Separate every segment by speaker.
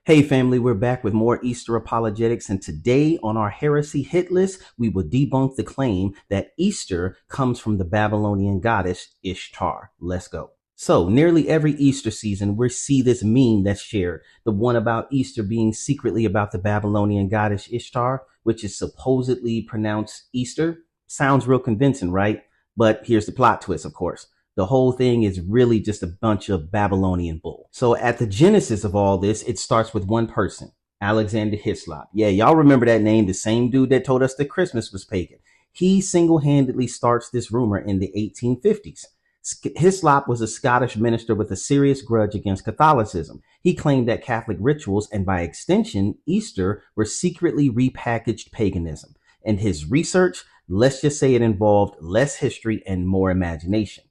Speaker 1: Hey family, we're back with more Easter apologetics, and today on our heresy hit list, we will debunk the claim that Easter comes from the Babylonian goddess Ishtar. Let's go. So nearly every Easter season, we see this meme that's shared, the one about Easter being secretly about the Babylonian goddess Ishtar, which is supposedly pronounced Easter. Sounds real convincing, right? But here's the plot twist, of course. The whole thing is really just a bunch of Babylonian bull. So at the genesis of all this, it starts with one person, Alexander Hislop. Yeah, y'all remember that name, the same dude that told us that Christmas was pagan. He single-handedly starts this rumor in the 1850s. Hislop was a Scottish minister with a serious grudge against Catholicism. He claimed that Catholic rituals, and by extension, Easter, were secretly repackaged paganism. And his research, let's just say it involved less history and more imagination.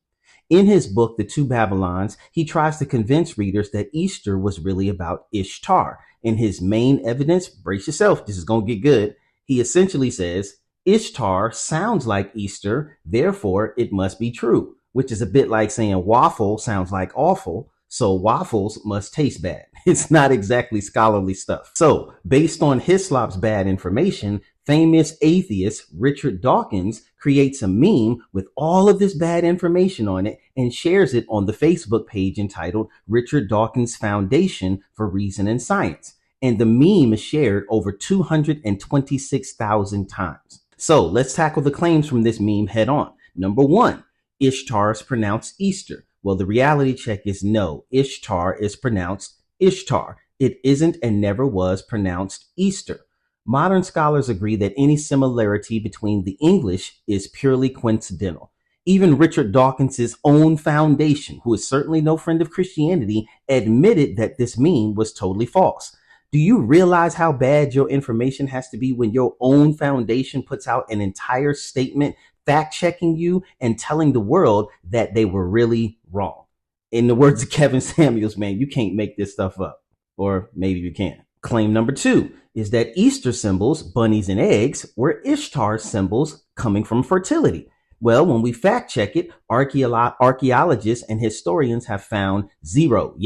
Speaker 1: In his book, The Two Babylons, he tries to convince readers that Easter was really about Ishtar. In his main evidence, brace yourself, this is going to get good. He essentially says, Ishtar sounds like Easter, therefore it must be true, which is a bit like saying waffle sounds like awful, so waffles must taste bad. It's not exactly scholarly stuff. So, based on Hislop's bad information, famous atheist Richard Dawkins creates a meme with all of this bad information on it and shares it on the Facebook page entitled Richard Dawkins Foundation for Reason and Science. And the meme is shared over 226,000 times. So let's tackle the claims from this meme head on. Number one, Ishtar is pronounced Easter. Well, the reality check is no, Ishtar is pronounced Ishtar. It isn't and never was pronounced Easter. Modern scholars agree that any similarity between the English is purely coincidental. Even Richard Dawkins' own foundation, who is certainly no friend of Christianity, admitted that this meme was totally false. Do you realize how bad your information has to be when your own foundation puts out an entire statement fact-checking you and telling the world that they were really wrong? In the words of Kevin Samuels, man, you can't make this stuff up. Or maybe you can. Claim number two is that Easter symbols, bunnies and eggs, were Ishtar symbols coming from fertility. Well, when we fact check it, archaeologists and historians have found zero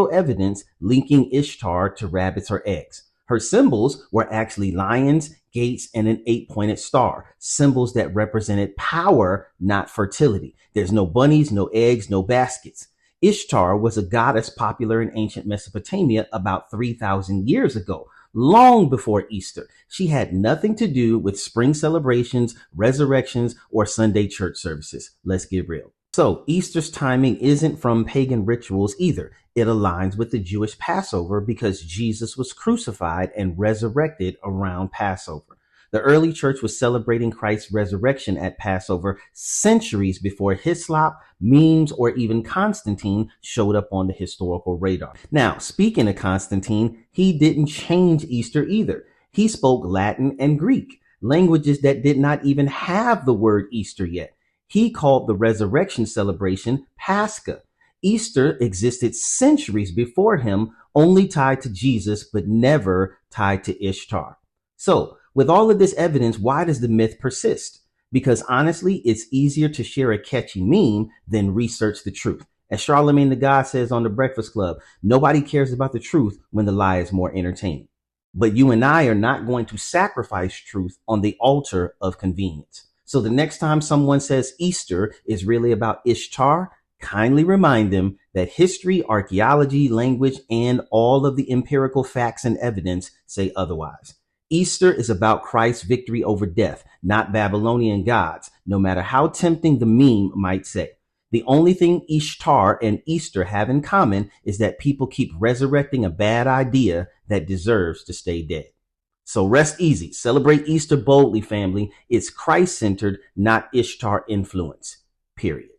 Speaker 1: evidence linking Ishtar to rabbits or eggs. Her symbols were actually lions, gates, and an 8-pointed star, symbols that represented power, not fertility. There's no bunnies, no eggs, no baskets. Ishtar was a goddess popular in ancient Mesopotamia about 3,000 years ago, long before Easter. She had nothing to do with spring celebrations, resurrections, or Sunday church services. Let's get real. So Easter's timing isn't from pagan rituals either. It aligns with the Jewish Passover because Jesus was crucified and resurrected around Passover. The early church was celebrating Christ's resurrection at Passover centuries before Hislop, memes, or even Constantine showed up on the historical radar. Now, speaking of Constantine, he didn't change Easter either. He spoke Latin and Greek, languages that did not even have the word Easter yet. He called the resurrection celebration Pascha. Easter existed centuries before him, only tied to Jesus, but never tied to Ishtar. So, with all of this evidence, why does the myth persist? Because honestly, it's easier to share a catchy meme than research the truth. As Charlemagne the God says on The Breakfast Club, nobody cares about the truth when the lie is more entertaining. But you and I are not going to sacrifice truth on the altar of convenience. So the next time someone says Easter is really about Ishtar, kindly remind them that history, archaeology, language, and all of the empirical facts and evidence say otherwise. Easter is about Christ's victory over death, not Babylonian gods, no matter how tempting the meme might say. The only thing Ishtar and Easter have in common is that people keep resurrecting a bad idea that deserves to stay dead. So rest easy. Celebrate Easter boldly, family. It's Christ-centered, not Ishtar influence. Period.